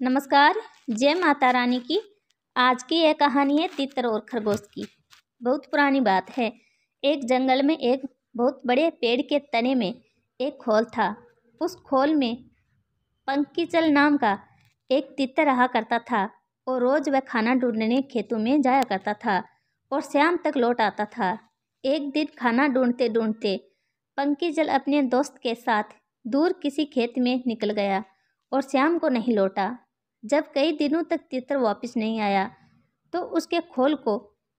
नमस्कार। जय माता रानी की। आज की यह कहानी है तितर और खरगोश की। बहुत पुरानी बात है। एक जंगल में एक बहुत बड़े पेड़ के तने में एक खोल था। उस खोल में पंकीचल नाम का एक तितर रहा करता था और रोज वह खाना ढूंढने खेतों में जाया करता था और शाम तक लौट आता था। एक दिन खाना ढूंढते ढूंढते पंकीचल अपने दोस्त के साथ दूर किसी खेत में निकल गया और शाम को नहीं लौटा। जब कई दिनों तक तितर वापस नहीं आया तो उसके खोल को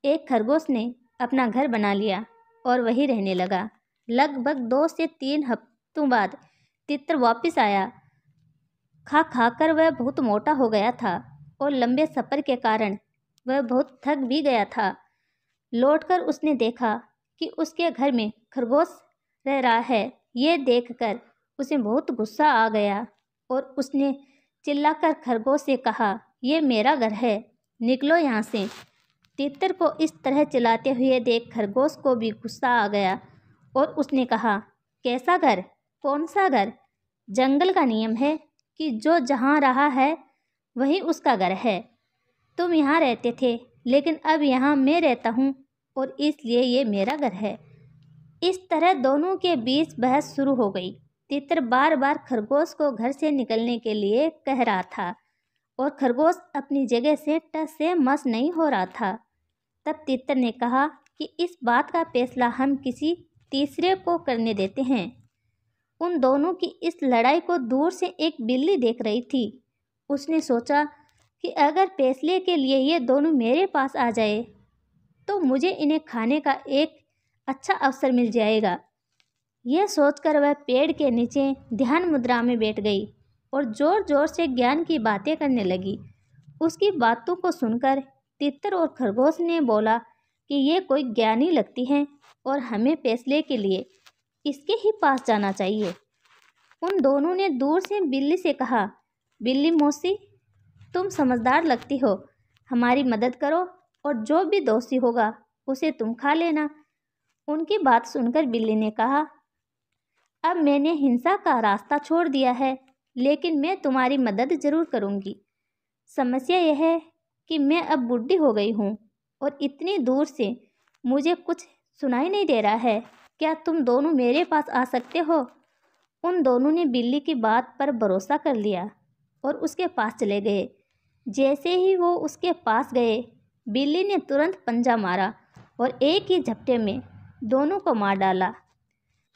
एक खरगोश ने अपना घर बना लिया और वहीं रहने लगा। लगभग 2 से 3 हफ्तों बाद तितर वापस आया। खा खाकर वह बहुत मोटा हो गया था और लंबे सफ़र के कारण वह बहुत थक भी गया था। लौटकर उसने देखा कि उसके घर में खरगोश रह रहा है। ये देखकर उसे बहुत गुस्सा आ गया और उसने चिल्लाकर खरगोश से कहा, ये मेरा घर है, निकलो यहाँ से। तितर को इस तरह चिल्लाते हुए देख खरगोश को भी गुस्सा आ गया और उसने कहा, कैसा घर? कौन सा घर? जंगल का नियम है कि जो जहाँ रहा है वही उसका घर है। तुम यहाँ रहते थे लेकिन अब यहाँ मैं रहता हूँ और इसलिए ये मेरा घर है। इस तरह दोनों के बीच बहस शुरू हो गई। तितर बार बार खरगोश को घर से निकलने के लिए कह रहा था और खरगोश अपनी जगह से टस से मस नहीं हो रहा था। तब तितर ने कहा कि इस बात का फैसला हम किसी तीसरे को करने देते हैं। उन दोनों की इस लड़ाई को दूर से एक बिल्ली देख रही थी। उसने सोचा कि अगर फैसले के लिए ये दोनों मेरे पास आ जाए तो मुझे इन्हें खाने का एक अच्छा अवसर मिल जाएगा। यह सोचकर वह पेड़ के नीचे ध्यान मुद्रा में बैठ गई और ज़ोर ज़ोर से ज्ञान की बातें करने लगी। उसकी बातों को सुनकर तितर और खरगोश ने बोला कि ये कोई ज्ञानी लगती है और हमें फैसले के लिए इसके ही पास जाना चाहिए। उन दोनों ने दूर से बिल्ली से कहा, बिल्ली मौसी, तुम समझदार लगती हो, हमारी मदद करो और जो भी दोषी होगा उसे तुम खा लेना। उनकी बात सुनकर बिल्ली ने कहा, अब मैंने हिंसा का रास्ता छोड़ दिया है, लेकिन मैं तुम्हारी मदद ज़रूर करूँगी। समस्या यह है कि मैं अब बूढ़ी हो गई हूँ और इतनी दूर से मुझे कुछ सुनाई नहीं दे रहा है। क्या तुम दोनों मेरे पास आ सकते हो? उन दोनों ने बिल्ली की बात पर भरोसा कर लिया और उसके पास चले गए। जैसे ही वो उसके पास गए, बिल्ली ने तुरंत पंजा मारा और एक ही झपटे में दोनों को मार डाला।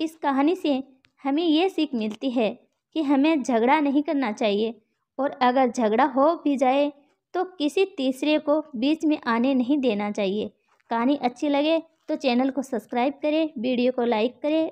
इस कहानी से हमें ये सीख मिलती है कि हमें झगड़ा नहीं करना चाहिए और अगर झगड़ा हो भी जाए तो किसी तीसरे को बीच में आने नहीं देना चाहिए। कहानी अच्छी लगे तो चैनल को सब्सक्राइब करें, वीडियो को लाइक करें।